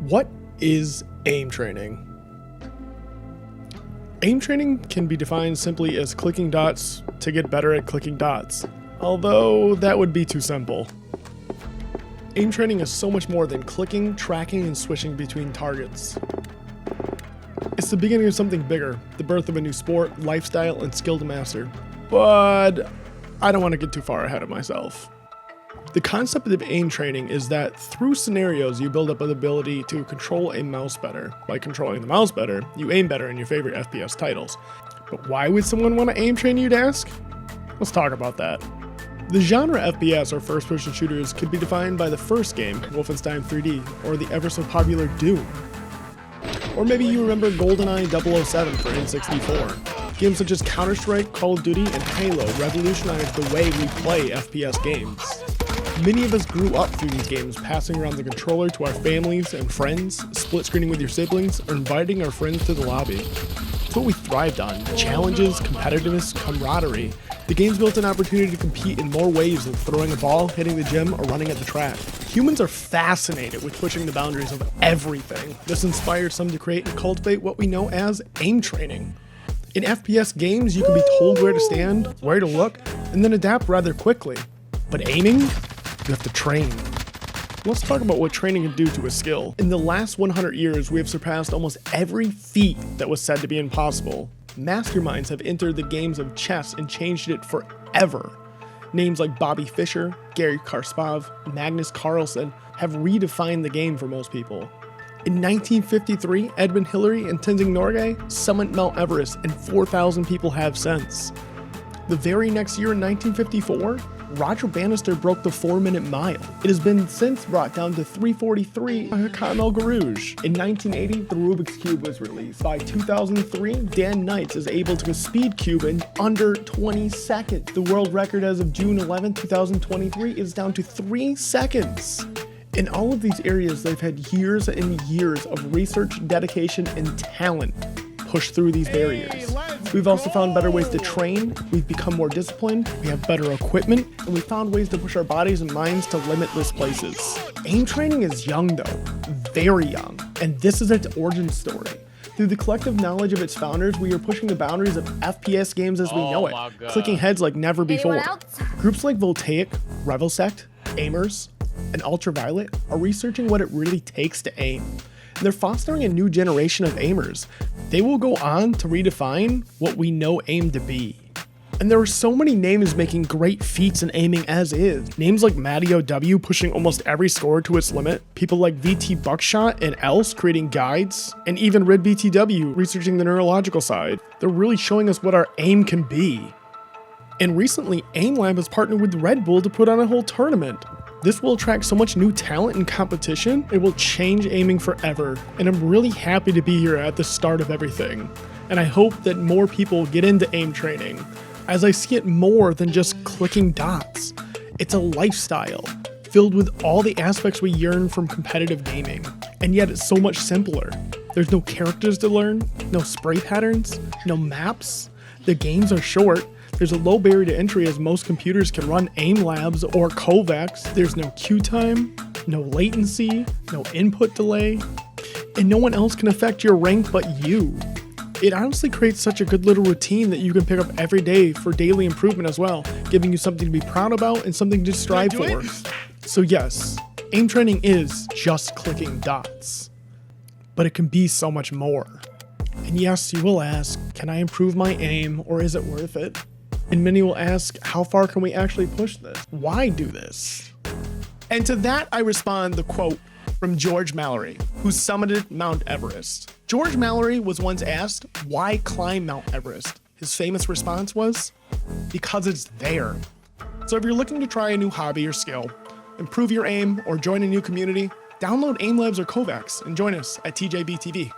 What is aim training? Aim training can be defined simply as clicking dots to get better at clicking dots, although that would be too simple. Aim training is so much more than clicking, tracking, and switching between targets. It's the beginning of something bigger, the birth of a new sport, lifestyle, and skill to master. But I don't want to get too far ahead of myself. The concept of aim training is that through scenarios you build up an ability to control a mouse better. By controlling the mouse better, you aim better in your favorite FPS titles. But why would someone want to aim train, you'd ask? Let's talk about that. The genre FPS or first-person shooters could be defined by the first game, Wolfenstein 3D, or the ever so popular Doom. Or maybe you remember GoldenEye 007 for N64. Games such as Counter-Strike, Call of Duty, and Halo revolutionized the way we play FPS games. Many of us grew up through these games, passing around the controller to our families and friends, split screening with your siblings, or inviting our friends to the lobby. It's what we thrived on: challenges, competitiveness, camaraderie. The games built an opportunity to compete in more ways than throwing a ball, hitting the gym, or running at the track. Humans are fascinated with pushing the boundaries of everything. This inspired some to create and cultivate what we know as aim training. In FPS games, you can be told where to stand, where to look, and then adapt rather quickly. But aiming? You have to train. Let's talk about what training can do to a skill. In the last 100 years, we have surpassed almost every feat that was said to be impossible. Masterminds have entered the games of chess and changed it forever. Names like Bobby Fischer, Gary Kasparov, Magnus Carlsen have redefined the game for most people. In 1953, Edmund Hillary and Tenzing Norgay summited Mount Everest, and 4,000 people have since. The very next year in 1954, Roger Bannister broke the 4-minute mile. It has been since brought down to 3:43 by Kamel Garouge. In 1980, the Rubik's Cube was released. By 2003, Dan Knights is able to speed cube in under 20 seconds. The world record as of June 11, 2023 is down to 3 seconds. In all of these areas, they've had years and years of research, dedication, and talent push through these barriers. We've also found better ways to train, we've become more disciplined, we have better equipment, and we found ways to push our bodies and minds to limitless places. Aim training is young though, very young, and this is its origin story. Through the collective knowledge of its founders, we are pushing the boundaries of FPS games as we know it, clicking heads like never before. Groups like Voltaic, Revelsect, Aimers, and Ultraviolet are researching what it really takes to aim. They're fostering a new generation of aimers. They will go on to redefine what we know aim to be. And there are so many names making great feats in aiming as is. Names like Matty OW pushing almost every score to its limit, people like VT Buckshot and Else creating guides, and even Red BTW researching the neurological side. They're really showing us what our aim can be. And recently, AimLab has partnered with Red Bull to put on a whole tournament. This will attract so much new talent and competition, it will change aiming forever, and I'm really happy to be here at the start of everything. And I hope that more people get into aim training, as I see it more than just clicking dots. It's a lifestyle, filled with all the aspects we yearn from competitive gaming, and yet it's so much simpler. There's no characters to learn, no spray patterns, no maps, the games are short. There's a low barrier to entry as most computers can run AimLabs or Kovacs. There's no queue time, no latency, no input delay, and no one else can affect your rank but you. It honestly creates such a good little routine that you can pick up every day for daily improvement as well, giving you something to be proud about and something to strive for. So yes, aim training is just clicking dots, but it can be so much more. And yes, you will ask, can I improve my aim or is it worth it? And many will ask, how far can we actually push this? Why do this? And to that I respond the quote from George Mallory, who summited Mount Everest. George Mallory was once asked, why climb Mount Everest? His famous response was, because it's there. So if you're looking to try a new hobby or skill, improve your aim, or join a new community, download AimLabs or Kovacs and join us at TJBTV.